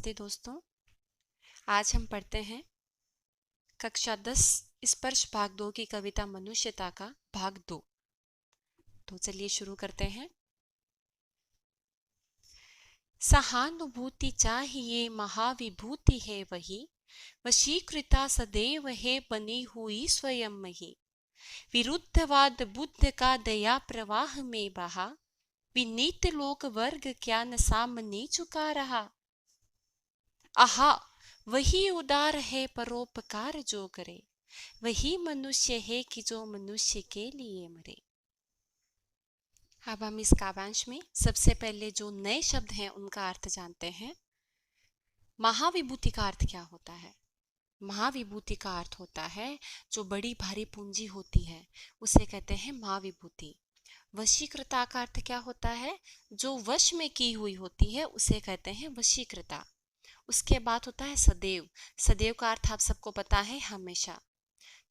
नमस्ते दोस्तों। आज हम पढ़ते हैं कक्षा 10 स्पर्श भाग 2 की कविता मनुष्यता का भाग 2। तो चलिए शुरू करते हैं। सहानुभूति चाहिए महाविभूति है वही, वशीकृता सदैव है बनी हुई स्वयं ही। विरुद्धवाद बुद्ध का दया प्रवाह में बहा, विनीत लोक वर्ग क्या न सामने झुका रहा। आहा, वही उदार है परोपकार जो करे, वही मनुष्य है कि जो मनुष्य के लिए मरे। अब हम इस काव्यांश में सबसे पहले जो नए शब्द हैं उनका अर्थ जानते हैं। महाविभूति का अर्थ क्या होता है? महाविभूति का अर्थ होता है जो बड़ी भारी पूंजी होती है, उसे कहते हैं महाविभूति। वशीकृता का अर्थ क्या होता है? जो वश में की हुई होती है उसे कहते हैं वशीकृता। उसके बाद होता है सदैव। सदैव का अर्थ आप सबको पता है, हमेशा।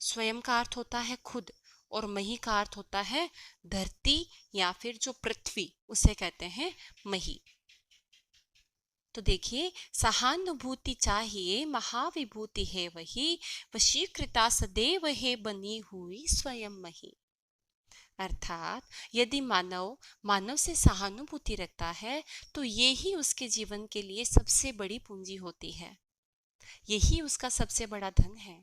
स्वयं का अर्थ होता है खुद, और मही का अर्थ होता है धरती या फिर जो पृथ्वी, उसे कहते हैं मही। तो देखिए, सहानुभूति चाहिए महाविभूति है वही, वशीकृता सदैव है बनी हुई स्वयं मही। अर्थात यदि मानव से सहानुभूति रखता है तो ये ही उसके जीवन के लिए सबसे बड़ी पूंजी होती है, यही उसका सबसे बड़ा धन है।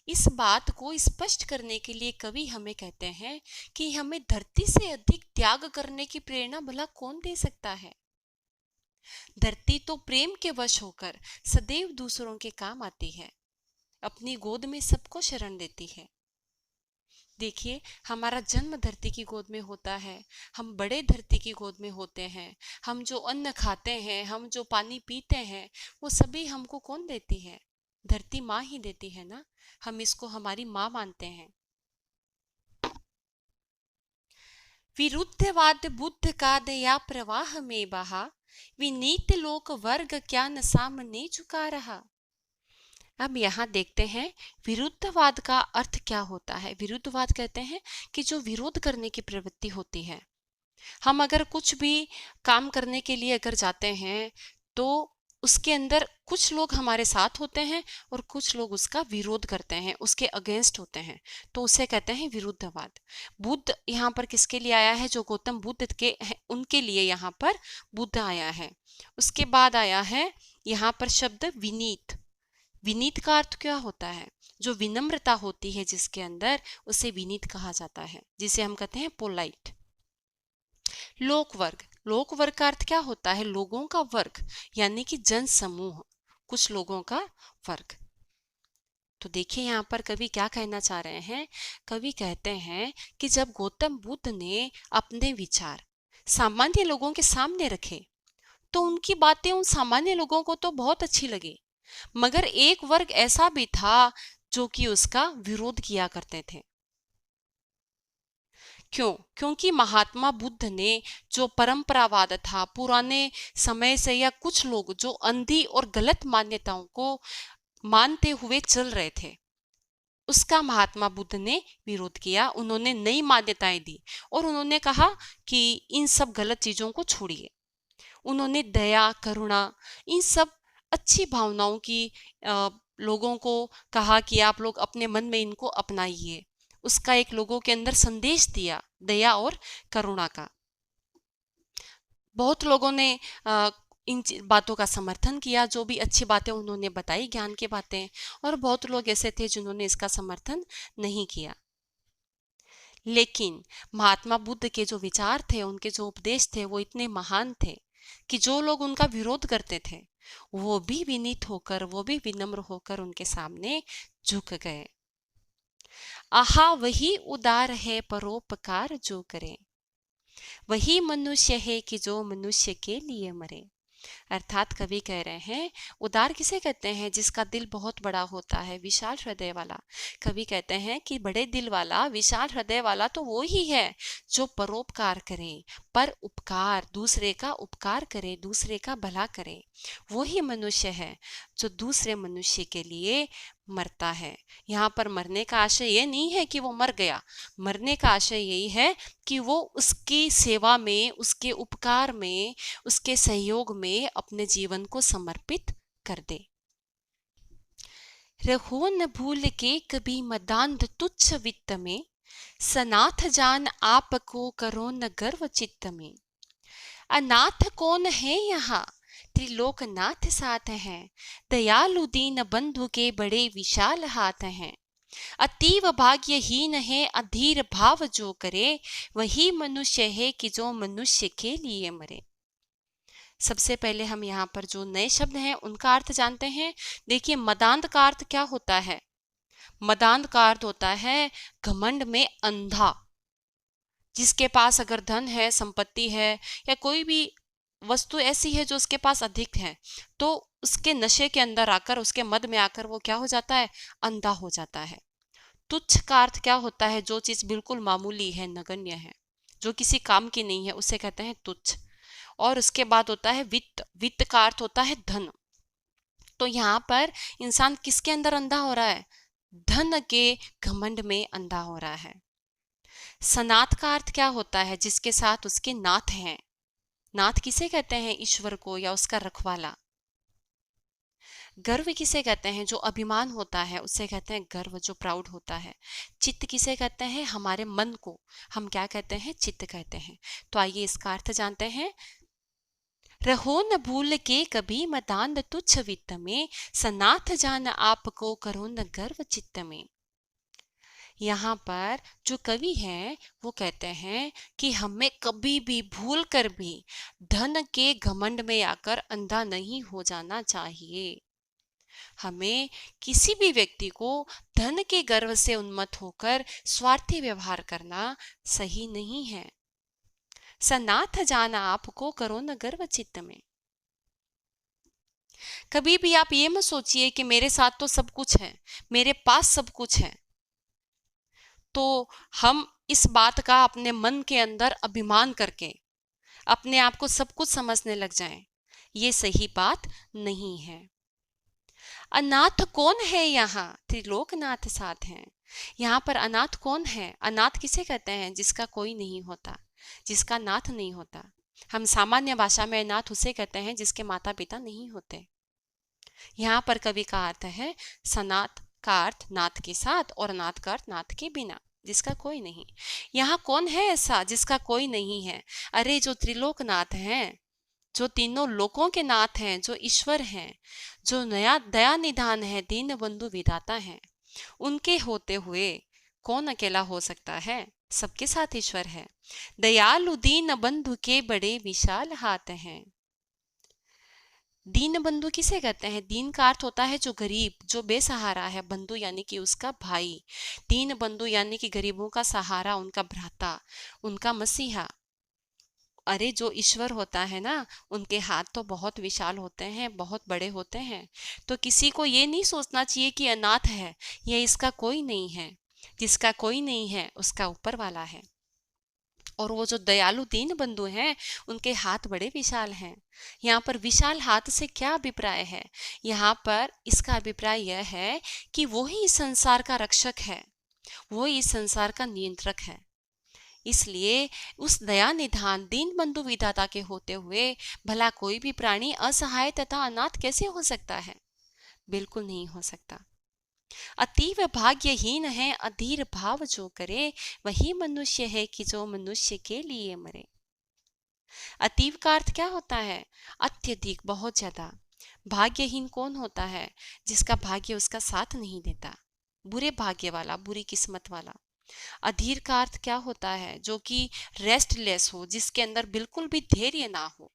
इस बात को स्पष्ट करने के लिए कवि हमें कहते हैं कि हमें धरती से अधिक त्याग करने की प्रेरणा भला कौन दे सकता है। धरती तो प्रेम के वश होकर सदैव दूसरों के काम आती है, अपनी गोद में सबको शरण देती है। देखिए, हमारा जन्म धरती की गोद में होता है, हम बड़े धरती की गोद में होते हैं। हम जो अन्न खाते हैं, हम जो पानी पीते हैं, वो सभी हमको कौन देती है? धरती माँ ही देती है ना। हम इसको हमारी माँ मानते हैं। विरुद्धवाद बुद्ध का दया प्रवाह में बहा, विनीत लोक वर्ग क्या न सामने झुका रहा। अब यहाँ देखते हैं विरुद्धवाद का अर्थ क्या होता है। विरुद्धवाद कहते हैं कि जो विरोध करने की प्रवृत्ति होती है। हम अगर कुछ भी काम करने के लिए अगर जाते हैं तो उसके अंदर कुछ लोग हमारे साथ होते हैं और कुछ लोग उसका विरोध करते हैं, उसके अगेंस्ट होते हैं, तो उसे कहते हैं विरुद्धवाद। बुद्ध यहाँ पर किसके लिए आया है? जो गौतम बुद्ध के उनके लिए यहाँ पर बुद्ध आया है। उसके बाद आया है यहाँ पर शब्द विनीत। विनीत का अर्थ क्या होता है? जो विनम्रता होती है जिसके अंदर, उसे विनीत कहा जाता है, जिसे हम कहते हैं पोलाइट। लोकवर्ग। लोकवर्ग का अर्थ क्या होता है? लोगों का वर्ग, यानी कि जन समूह, कुछ लोगों का वर्ग। तो देखिए यहाँ पर कवि क्या कहना चाह रहे हैं। कवि कहते हैं कि जब गौतम बुद्ध ने अपने विचार सामान्य लोगों के सामने रखे तो उनकी बातें उन सामान्य लोगों को तो बहुत अच्छी लगी, मगर एक वर्ग ऐसा भी था जो कि उसका विरोध किया करते थे। क्यों? क्योंकि महात्मा बुद्ध ने जो परंपरावाद था पुराने समय से, या कुछ लोग जो अंधी और गलत मान्यताओं को मानते हुए चल रहे थे, उसका महात्मा बुद्ध ने विरोध किया। उन्होंने नई मान्यताएं दी और उन्होंने कहा कि इन सब गलत चीजों को छोड़िए। उन्होंने दया, करुणा, इन सब अच्छी भावनाओं की लोगों को कहा कि आप लोग अपने मन में इनको अपनाइए। उसका एक लोगों के अंदर संदेश दिया, दया और करुणा का। बहुत लोगों ने इन बातों का समर्थन किया, जो भी अच्छी बातें उन्होंने बताई, ज्ञान की बातें, और बहुत लोग ऐसे थे जिन्होंने इसका समर्थन नहीं किया। लेकिन महात्मा बुद्ध के जो विचार थे, उनके जो उपदेश थे, वो इतने महान थे कि जो लोग उनका विरोध करते थे वो भी विनीत होकर, वो भी विनम्र होकर उनके सामने झुक गए। आहा, वही उदार है परोपकार जो करे, वही मनुष्य है कि जो मनुष्य के लिए मरे। अर्थात कवि कह रहे हैं, उदार किसे कहते हैं? जिसका दिल बहुत बड़ा होता है, विशाल हृदय वाला। कवि कहते हैं कि बड़े दिल वाला, विशाल हृदय वाला तो वो ही है जो परोपकार करे, पर उपकार, दूसरे का उपकार करे, दूसरे का भला करे। वो ही मनुष्य है जो दूसरे मनुष्य के लिए मरता है। यहाँ पर मरने का आशय ये नहीं है कि वो मर गया, मरने का आशय यही है कि वो उसकी सेवा में, उसके उपकार में, उसके सहयोग में अपने जीवन को समर्पित कर दे। रहो न भूल के कभी मदांध तुच्छ वित्त में, सनाथ जान आपको करो न गर्व चित्त में। अनाथ कौन है यहाँ, त्रिलोकनाथ साथ हैं, दयालु दीन बंधु के बड़े विशाल हाथ हैं। अतीव भाग्यहीन है अधीर भाव जो करे, वही मनुष्य है कि जो मनुष्य के लिए मरे। सबसे पहले हम यहाँ पर जो नए शब्द हैं उनका अर्थ जानते हैं। देखिए, मदांध का अर्थ क्या होता है? मदांध का अर्थ होता है घमंड में अंधा। जिसके पास अगर धन है, संपत्ति है या कोई भी वस्तु ऐसी है जो उसके पास अधिक है, तो उसके नशे के अंदर आकर, उसके मद में आकर वो क्या हो जाता है? अंधा हो जाता है। तुच्छ का अर्थ क्या होता है? जो चीज बिल्कुल मामूली है, नगण्य है, जो किसी काम की नहीं है, उसे कहते हैं तुच्छ। और उसके बाद होता है वित्त। वित्त का अर्थ होता है धन। तो यहाँ पर इंसान किसके अंदर अंधा हो रहा है? धन के घमंड में अंधा हो रहा है। सनाथ का अर्थ क्या होता है? जिसके साथ उसके नाथ हैं। नाथ किसे कहते हैं? ईश्वर को या उसका रखवाला। गर्व किसे कहते हैं? जो अभिमान होता है उसे कहते हैं गर्व, जो प्राउड होता है। चित्त किसे कहते हैं? हमारे मन को हम क्या कहते हैं? चित्त कहते हैं। तो आइए इसका अर्थ जानते हैं। रहो न भूल के कभी मदांध तुच्छ वित्त में, सनाथ जान आपको करो न गर्व चित्त में। यहाँ पर जो कवि हैं वो कहते हैं कि हमें कभी भी भूल कर भी धन के घमंड में आकर अंधा नहीं हो जाना चाहिए। हमें किसी भी व्यक्ति को धन के गर्व से उन्मत्त होकर स्वार्थी व्यवहार करना सही नहीं है। सनाथ जाना आपको करो न गर्व चित्त में। कभी भी आप ये मत सोचिए कि मेरे साथ तो सब कुछ है, मेरे पास सब कुछ है, तो हम इस बात का अपने मन के अंदर अभिमान करके अपने आप को सब कुछ समझने लग जाएं। ये सही बात नहीं है। अनाथ कौन है यहाँ, त्रिलोकनाथ साथ हैं। यहाँ पर अनाथ कौन है? अनाथ किसे कहते हैं? जिसका कोई नहीं होता, जिसका नाथ नहीं होता। हम सामान्य भाषा में अनाथ उसे कहते हैं जिसके माता पिता नहीं होते। यहाँ पर कवि का अर्थ है सनाथ का अर्थ नाथ के साथ और अनाथ का अर्थ नाथ के बिना, जिसका कोई नहीं। यहाँ कौन है ऐसा जिसका कोई नहीं है? अरे जो त्रिलोकनाथ हैं, जो तीनों लोकों के नाथ हैं, जो ईश्वर हैं, जो नया दया निधान है, दीन बंधु विधाता हैं, उनके होते हुए कौन अकेला हो सकता है? सबके साथ ईश्वर है। दयालु दीन बंधु के बड़े विशाल हाथ हैं। दीन बंधु किसे कहते हैं? दीन का अर्थ होता है जो गरीब, जो बेसहारा है। बंधु यानी कि उसका भाई। दीन बंधु यानी कि गरीबों का सहारा, उनका भ्राता, उनका मसीहा। अरे जो ईश्वर होता है ना, उनके हाथ तो बहुत विशाल होते हैं, बहुत बड़े होते हैं। तो किसी को ये नहीं सोचना चाहिए कि अनाथ है, ये इसका कोई नहीं है। जिसका कोई नहीं है उसका ऊपर वाला है। और वो जो दयालु दीन बंधु हैं, उनके हाथ बड़े विशाल हैं। यहाँ पर विशाल हाथ से क्या अभिप्राय है? यहाँ पर इसका अभिप्राय यह है कि वो ही इस संसार का रक्षक है, वो ही इस संसार का नियंत्रक है। इसलिए उस दया निधान दीन बंधु विधाता के होते हुए भला कोई भी प्राणी असहाय तथा अनाथ कैसे हो सकता है? बिल्कुल नहीं हो सकता। अतीव भाग्यहीन है अधीर भाव जो करे, वही मनुष्य है कि जो मनुष्य के लिए मरे। अतीव का अर्थ क्या होता है? अत्यधिक, बहुत ज्यादा। भाग्यहीन कौन होता है? जिसका भाग्य उसका साथ नहीं देता, बुरे भाग्य वाला, बुरी किस्मत वाला। अधीर का अर्थ क्या होता है? जो कि रेस्टलेस हो, जिसके अंदर बिल्कुल भी धैर्य ना हो,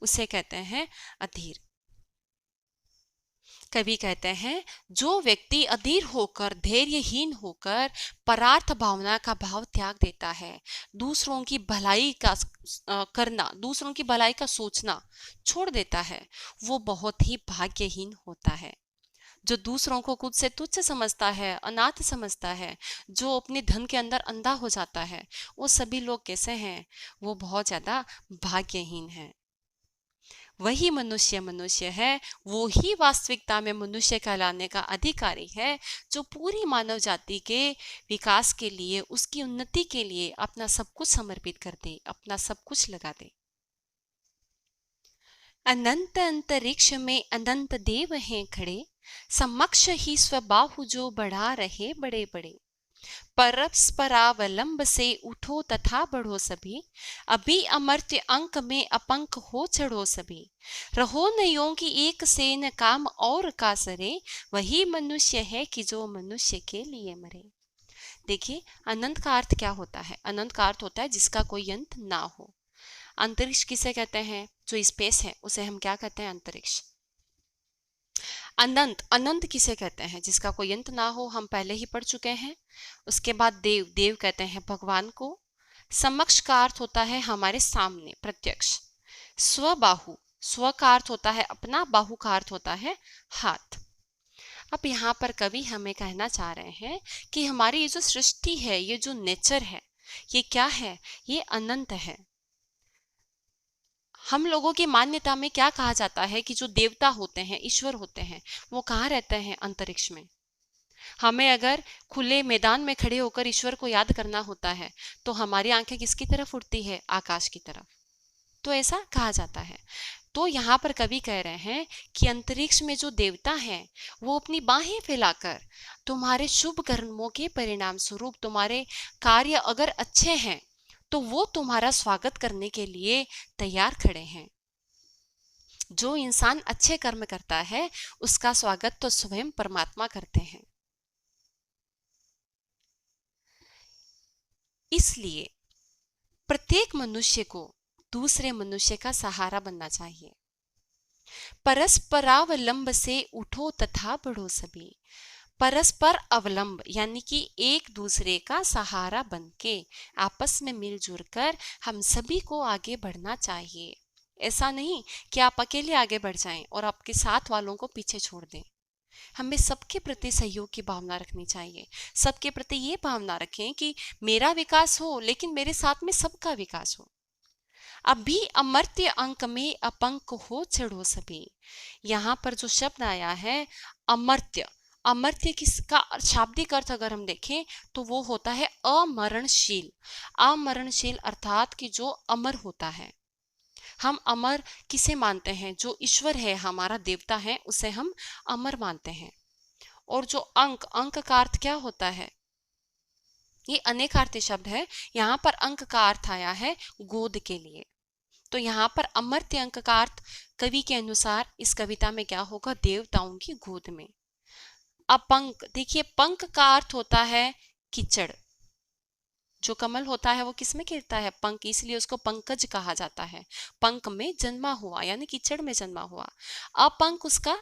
उसे कहते हैं अधीर। कवि कहते हैं जो व्यक्ति अधीर होकर, धैर्यहीन होकर परार्थ भावना का भाव त्याग देता है, दूसरों की भलाई का करना, दूसरों की भलाई का सोचना छोड़ देता है, वो बहुत ही भाग्यहीन होता है। जो दूसरों को खुद से तुच्छ समझता है, अनाथ समझता है, जो अपने धन के अंदर अंधा हो जाता है, वो सभी लोग कैसे हैं? वो बहुत ज्यादा भाग्यहीन हैं। वही मनुष्य मनुष्य है, वो ही वास्तविकता में मनुष्य कहलाने का अधिकारी है, जो पूरी मानव जाति के विकास के लिए, उसकी उन्नति के लिए अपना सब कुछ समर्पित कर दे, अपना सब कुछ लगा दे। अनंत अंतरिक्ष में अनंत देव हैं खड़े, समक्ष ही स्वबाहु जो बढ़ा रहे बड़े बड़े। परस्परावलंब से उठो तथा बढ़ो सभी, अभी अमर्त्य अंक में अपंक हो चढ़ो सभी। रहो नयों की एक से न काम और का सरे, वही मनुष्य है कि जो मनुष्य के लिए मरे। देखिए, अनंत का अर्थ क्या होता है? अनंत का अर्थ होता है जिसका कोई अंत ना हो। अंतरिक्ष किसे कहते हैं? जो स्पेस है उसे हम क्या कहते हैं? अंतरिक्ष। अनंत, अनंत किसे कहते हैं? जिसका कोई अंत ना हो, हम पहले ही पढ़ चुके हैं। उसके बाद देव, देव कहते हैं भगवान को। समक्ष का अर्थ होता है हमारे सामने, प्रत्यक्ष। स्वबाहु, स्व का अर्थ होता है अपना, बाहु का अर्थ होता है हाथ। अब यहाँ पर कवि हमें कहना चाह रहे हैं कि हमारी ये जो सृष्टि है, ये जो नेचर है, ये क्या है? ये अनंत है। हम लोगों की मान्यता में क्या कहा जाता है कि जो देवता होते हैं, ईश्वर होते हैं, वो कहाँ रहते हैं? अंतरिक्ष में। हमें अगर खुले मैदान में खड़े होकर ईश्वर को याद करना होता है तो हमारी आंखें किसकी तरफ उठती है? आकाश की तरफ। तो ऐसा कहा जाता है। तो यहाँ पर कवि कह रहे हैं कि अंतरिक्ष में जो देवता हैं, वो अपनी बाहें फैलाकर तुम्हारे शुभ कर्मों के परिणाम स्वरूप, तुम्हारे कार्य अगर अच्छे हैं तो वो तुम्हारा स्वागत करने के लिए तैयार खड़े हैं। जो इंसान अच्छे कर्म करता है उसका स्वागत तो स्वयं परमात्मा करते हैं। इसलिए प्रत्येक मनुष्य को दूसरे मनुष्य का सहारा बनना चाहिए। परस्परावलंब से उठो तथा बढ़ो सभी। परस्पर अवलंब यानी कि एक दूसरे का सहारा बन के आपस में मिलजुल कर हम सभी को आगे बढ़ना चाहिए। ऐसा नहीं कि आप अकेले आगे बढ़ जाएं और आपके साथ वालों को पीछे छोड़ दें। हमें सबके प्रति सहयोग की भावना रखनी चाहिए। सबके प्रति ये भावना रखें कि मेरा विकास हो लेकिन मेरे साथ में सबका विकास हो। अभी अमर्त्य अंक में अपंक हो चढ़ो सभी। यहाँ पर जो शब्द आया है अमर्त्य, अमर्त्य किसका शाब्दिक अर्थ अगर हम देखें तो वो होता है अमरणशील। अमरणशील अर्थात कि जो अमर होता है। हम अमर किसे मानते हैं? जो ईश्वर है, हमारा देवता है, उसे हम अमर मानते हैं। और जो अंक, अंक का अर्थ क्या होता है? ये अनेकार्थी शब्द है। यहाँ पर अंक का अर्थ आया है गोद के लिए। तो यहाँ पर अमर्त्य अंक का अर्थ कवि के अनुसार इस कविता में क्या होगा? देवताओं की गोद में। अपंक, देखिए पंख का अर्थ होता है कीचड़। जो कमल होता है वो किसमें गिरता है? पंख, इसलिए उसको पंकज कहा जाता है। पंख में जन्मा हुआ यानी कीचड़ में जन्मा हुआ। अपंक उसका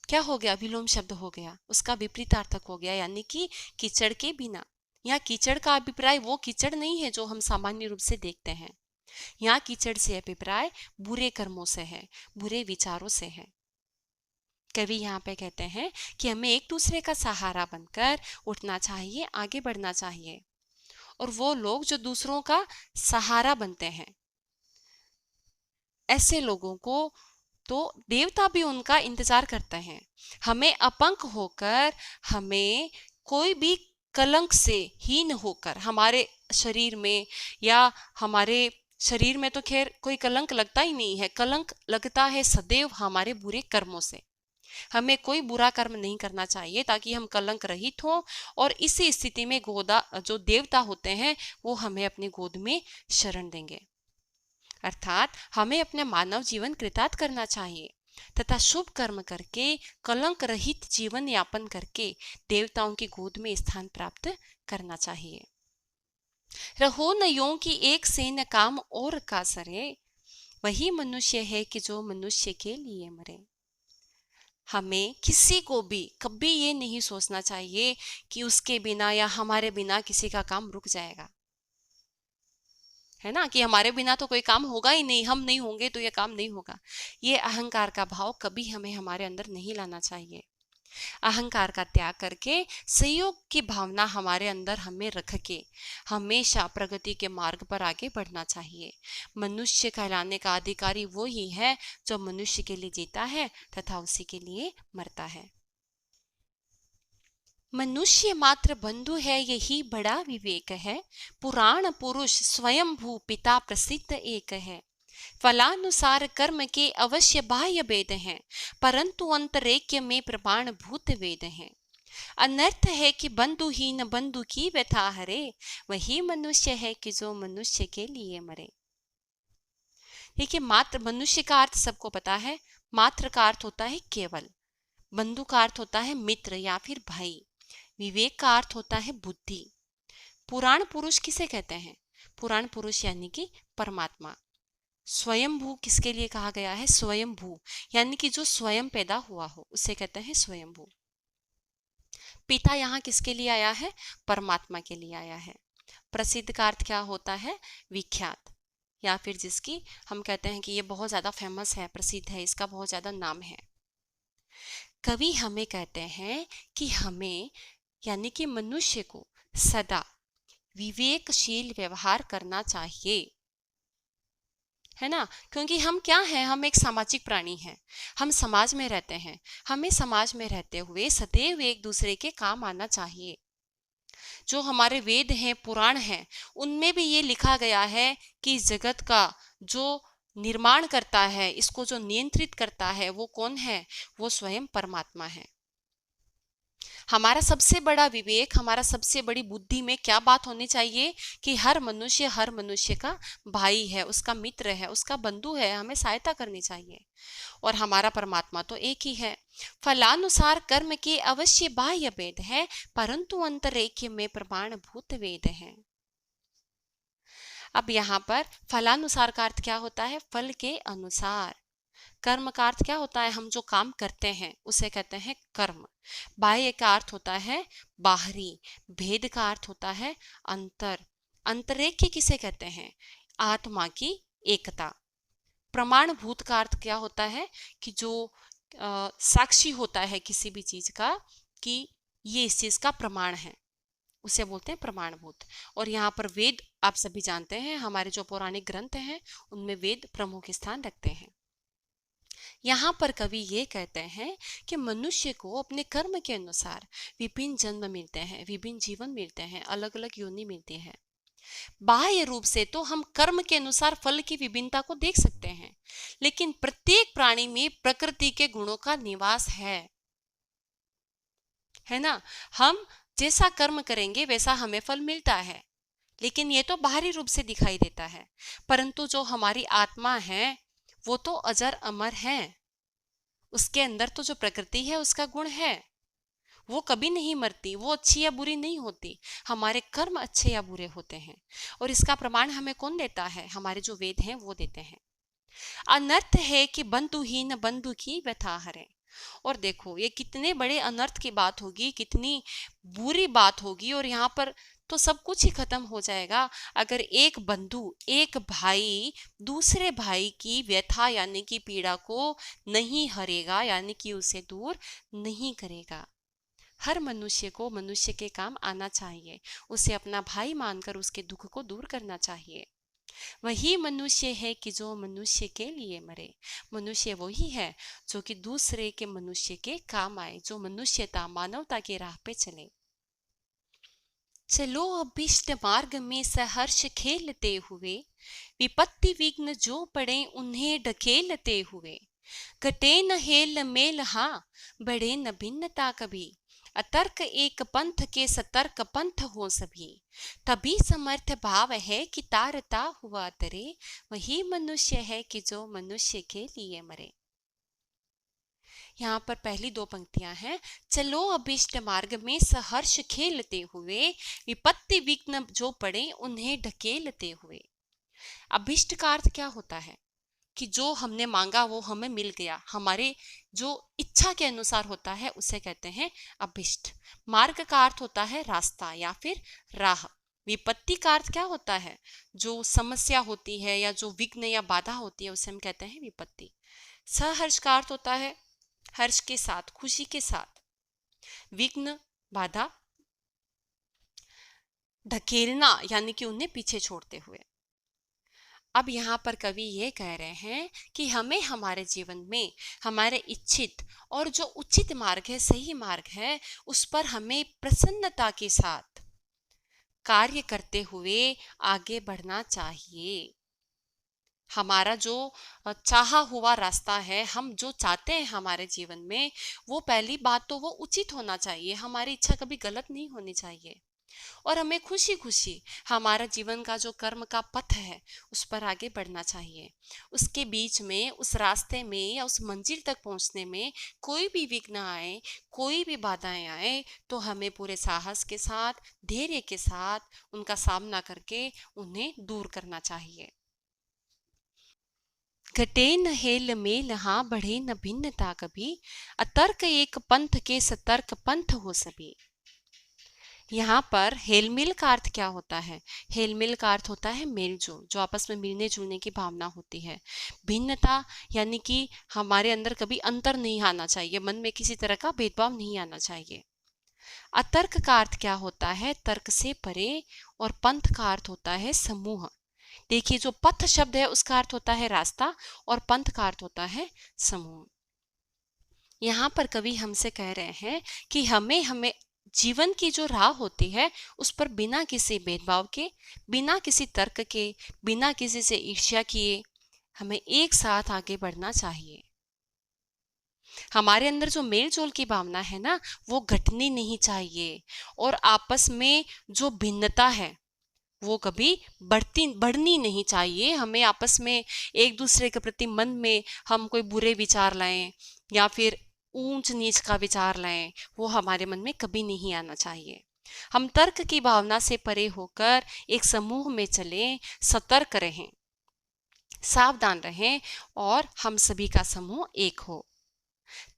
क्या हो गया? विलोम शब्द हो गया, उसका विपरीतार्थक हो गया, यानी कि कीचड़ के बिना। यहाँ कीचड़ का अभिप्राय वो कीचड़ नहीं है जो हम सामान्य रूप से देखते हैं। यहाँ कीचड़ से अभिप्राय बुरे कर्मों से है, बुरे विचारों से है। कवि यहाँ पे कहते हैं कि हमें एक दूसरे का सहारा बनकर उठना चाहिए, आगे बढ़ना चाहिए। और वो लोग जो दूसरों का सहारा बनते हैं, ऐसे लोगों को तो देवता भी उनका इंतजार करते हैं। हमें अपंक होकर, हमें कोई भी कलंक से हीन होकर, हमारे शरीर में या हमारे शरीर में तो खैर कोई कलंक लगता ही नहीं है, कलंक लगता है सदैव हमारे बुरे कर्मों से। हमें कोई बुरा कर्म नहीं करना चाहिए ताकि हम कलंक रहित हों, और इसी स्थिति में गोदा जो देवता होते हैं वो हमें अपनी गोद में शरण देंगे। अर्थात हमें अपने मानव जीवन कृतार्थ करना चाहिए तथा शुभ कर्म करके कलंक रहित जीवन यापन करके देवताओं की गोद में स्थान प्राप्त करना चाहिए। रहो न यों की एक से न काम और का सरे, वही मनुष्य है कि जो मनुष्य के लिए मरे। हमें किसी को भी कभी ये नहीं सोचना चाहिए कि उसके बिना या हमारे बिना किसी का काम रुक जाएगा, है ना, कि हमारे बिना तो कोई काम होगा ही नहीं, हम नहीं होंगे तो ये काम नहीं होगा। ये अहंकार का भाव कभी हमें हमारे अंदर नहीं लाना चाहिए। अहंकार का त्याग करके सहयोग की भावना हमारे अंदर हमें रख के हमेशा प्रगति के मार्ग पर आगे बढ़ना चाहिए। मनुष्य कहलाने का अधिकारी वो ही है जो मनुष्य के लिए जीता है तथा उसी के लिए मरता है। मनुष्य मात्र बंधु है, यही बड़ा विवेक है। पुराण पुरुष स्वयंभू पिता प्रसिद्ध एक है। फलानुसार कर्म के अवश्य बाह्य भेद हैं, परंतु अंतरेक्य में प्रमाण भूत वेद हैं। अनर्थ है कि बंधुहीन बंधु की व्यथा हरे, वही मनुष्य है कि जो मनुष्य के लिए मरे। देखिए, मात्र मनुष्य का अर्थ सबको पता है। मात्र का अर्थ होता है केवल। बंधु का अर्थ होता है मित्र या फिर भाई। विवेक का अर्थ होता है बुद्धि। पुराण पुरुष किसे कहते हैं? पुराण पुरुष यानी कि परमात्मा। स्वयंभू किसके लिए कहा गया है? स्वयंभू यानी कि जो स्वयं पैदा हुआ हो उसे कहते हैं स्वयंभू। पिता यहाँ किसके लिए आया है? परमात्मा के लिए आया है। प्रसिद्ध का अर्थ क्या होता है? विख्यात, या फिर जिसकी हम कहते हैं कि ये बहुत ज्यादा फेमस है, प्रसिद्ध है, इसका बहुत ज्यादा नाम है। कवि हमें कहते हैं कि हमें यानी कि मनुष्य को सदा विवेकशील व्यवहार करना चाहिए, है ना। क्योंकि हम क्या हैं? हम एक सामाजिक प्राणी हैं। हम समाज में रहते हैं। हमें समाज में रहते हुए सदैव एक दूसरे के काम आना चाहिए। जो हमारे वेद हैं, पुराण हैं, उनमें भी ये लिखा गया है कि जगत का जो निर्माण करता है, इसको जो नियंत्रित करता है, वो कौन है? वो स्वयं परमात्मा है। हमारा सबसे बड़ा विवेक, हमारा सबसे बड़ी बुद्धि में क्या बात होनी चाहिए कि हर मनुष्य का भाई है, उसका मित्र है, उसका बंधु है, हमें सहायता करनी चाहिए। और हमारा परमात्मा तो एक ही है। फलानुसार कर्म के अवश्य बाह्य भेद है, परंतु अंतरेक्य में प्रमाण भूत वेद है। अब यहाँ पर फलानुसार का अर्थ क्या होता है? फल के अनुसार। कर्म का अर्थ क्या होता है? हम जो काम करते हैं उसे कहते हैं कर्म। बाह्य का अर्थ होता है बाहरी। भेद का अर्थ होता है अंतर। अंतरेक्य किसे कहते हैं? आत्मा की एकता। प्रमाणभूत का अर्थ क्या होता है? कि जो साक्षी होता है किसी भी चीज का कि ये इस चीज का प्रमाण है, उसे बोलते हैं प्रमाणभूत। और यहाँ पर वेद आप सभी जानते हैं, हमारे जो पौराणिक ग्रंथ हैं उनमें वेद प्रमुख स्थान रखते हैं। यहाँ पर कवि ये कहते हैं कि मनुष्य को अपने कर्म के अनुसार विभिन्न जन्म मिलते हैं, विभिन्न जीवन मिलते हैं, अलग अलग योनि मिलती है। बाह्य रूप से तो हम कर्म के अनुसार फल की विभिन्नता को देख सकते हैं, लेकिन प्रत्येक प्राणी में प्रकृति के गुणों का निवास है ना। हम जैसा कर्म करेंगे वैसा हमें फल मिलता है, लेकिन ये तो बाहरी रूप से दिखाई देता है। परंतु जो हमारी आत्मा है वो तो अजर अमर है। उसके अंदर तो जो प्रकृति है उसका गुण है, वो कभी नहीं मरती, वो अच्छी या बुरी नहीं होती। हमारे कर्म अच्छे या बुरे होते हैं, और इसका प्रमाण हमें कौन देता है? हमारे जो वेद हैं वो देते हैं। अनर्थ है कि बंधुहीन बंधु की व्यथा हरे। और देखो ये कितने बड़े अनर्थ की बात होगी, कितनी बुरी बात होगी। और यहाँ पर तो सब कुछ ही खत्म हो जाएगा अगर एक बंधु, एक भाई दूसरे भाई की व्यथा यानी कि पीड़ा को नहीं हरेगा, यानी कि उसे दूर नहीं करेगा। हर मनुष्य को मनुष्य के काम आना चाहिए, उसे अपना भाई मानकर उसके दुख को दूर करना चाहिए। वही मनुष्य है कि जो मनुष्य के लिए मरे। मनुष्य वही है जो कि दूसरे के मनुष्य के काम आए, जो मनुष्यता मानवता के राह पे चले। चलो अभिष्ट मार्ग में सहर्ष खेलते हुए, विपत्ति विघ्न जो पड़े उन्हें ढकेलते हुए। घटे न हेल मेल हाँ, बढ़े न भिन्नता कभी। अतर्क एक पंथ के सतर्क पंथ हो सभी। तभी समर्थ भाव है कि तारता हुआ तरे। वही मनुष्य है कि जो मनुष्य के लिए मरे। यहाँ पर पहली दो पंक्तियां हैं। चलो अभिष्ट मार्ग में सहर्ष खेलते हुए, विपत्ति विघ्न जो पड़े उन्हें ढकेलते हुए। अभिष्ट का अर्थ क्या होता है? कि जो हमने मांगा वो हमें मिल गया, हमारे जो इच्छा के अनुसार होता है उसे कहते हैं अभिष्ट। मार्ग का अर्थ होता है रास्ता या फिर राह। विपत्ति का अर्थ क्या होता है? जो समस्या होती है या जो विघ्न या बाधा होती है उसे हम कहते हैं विपत्ति। सहर्ष का अर्थ होता है हर्ष के साथ, खुशी के साथ। विघ्न, बाधा, ढकेलना यानी कि उन्हें पीछे छोड़ते हुए। अब यहाँ पर कवि ये कह रहे हैं कि हमें हमारे जीवन में हमारे इच्छित और जो उचित मार्ग है, सही मार्ग है, उस पर हमें प्रसन्नता के साथ कार्य करते हुए आगे बढ़ना चाहिए। हमारा जो चाहा हुआ रास्ता है, हम जो चाहते हैं हमारे जीवन में, वो पहली बात तो वो उचित होना चाहिए, हमारी इच्छा कभी गलत नहीं होनी चाहिए। और हमें खुशी खुशी हमारा जीवन का जो कर्म का पथ है उस पर आगे बढ़ना चाहिए। उसके बीच में, उस रास्ते में या उस मंजिल तक पहुंचने में कोई भी विघ्न आए, कोई भी बाधाएं आए, तो हमें पूरे साहस के साथ, धैर्य के साथ उनका सामना करके उन्हें दूर करना चाहिए। घटे न हेल मेल, हाँ बढ़े न भिन्नता कभी, अतर्क एक पंथ के सतर्क पंथ हो सभी। यहाँ पर हेलमेल का अर्थ क्या होता है? हेलमेल का अर्थ होता है मेलजोल, जो आपस में मिलने जुलने की भावना होती है। भिन्नता यानी कि हमारे अंदर कभी अंतर नहीं आना चाहिए, मन में किसी तरह का भेदभाव नहीं आना चाहिए। अतर्क का अर्थ क्या होता है? तर्क से परे। और पंथ का अर्थ होता है समूह। देखिए, जो पथ शब्द है उसका अर्थ होता है रास्ता और पंथ का अर्थ होता है समूह। यहाँ पर कवि हमसे कह रहे हैं कि हमें हमें जीवन की जो राह होती है उस पर बिना किसी भेदभाव के, बिना किसी तर्क के, बिना किसी से ईर्ष्या किए हमें एक साथ आगे बढ़ना चाहिए। हमारे अंदर जो मेल जोल की भावना है ना, वो घटनी नहीं चाहिए। और आपस में जो भिन्नता है वो कभी बढ़नी नहीं चाहिए। हमें आपस में एक दूसरे के प्रति मन में हम कोई बुरे विचार लाएं या फिर ऊंच नीच का विचार लाएं, वो हमारे मन में कभी नहीं आना चाहिए। हम तर्क की भावना से परे होकर एक समूह में चलें, सतर्क रहें, सावधान रहें और हम सभी का समूह एक हो।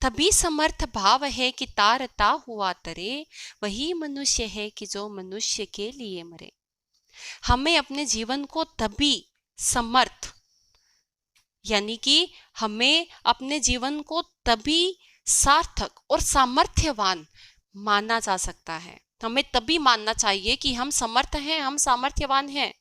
तभी समर्थ भाव है कि तारता हुआ तरे, वही मनुष्य है कि जो मनुष्य के लिए मरे। हमें अपने जीवन को तभी समर्थ यानी कि हमें अपने जीवन को तभी सार्थक और सामर्थ्यवान माना जा सकता है। हमें तभी मानना चाहिए कि हम समर्थ हैं, हम सामर्थ्यवान हैं,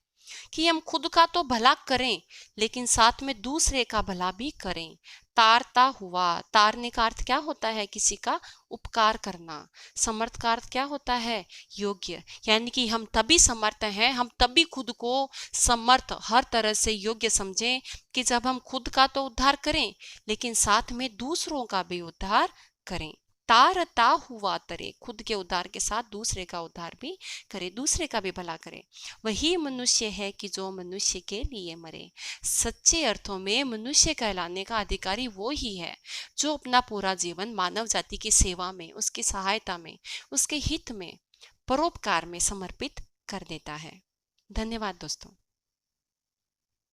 कि हम खुद का तो भला करें लेकिन साथ में दूसरे का भला भी करें। तारता हुआ, तारने का अर्थ क्या होता है? किसी का उपकार करना। समर्थ का अर्थ क्या होता है? योग्य। यानी कि हम तभी समर्थ हैं, हम तभी खुद को समर्थ, हर तरह से योग्य समझें कि जब हम खुद का तो उद्धार करें लेकिन साथ में दूसरों का भी उद्धार करें। तारता हुआ तरे, खुद के उद्धार के साथ दूसरे का उद्धार भी करे, दूसरे का भी भला करे। वही मनुष्य है कि जो मनुष्य के लिए मरे। सच्चे अर्थों में मनुष्य कहलाने का अधिकारी वो ही है जो अपना पूरा जीवन मानव जाति की सेवा में, उसकी सहायता में, उसके हित में, परोपकार में समर्पित कर देता है। धन्यवाद दोस्तों।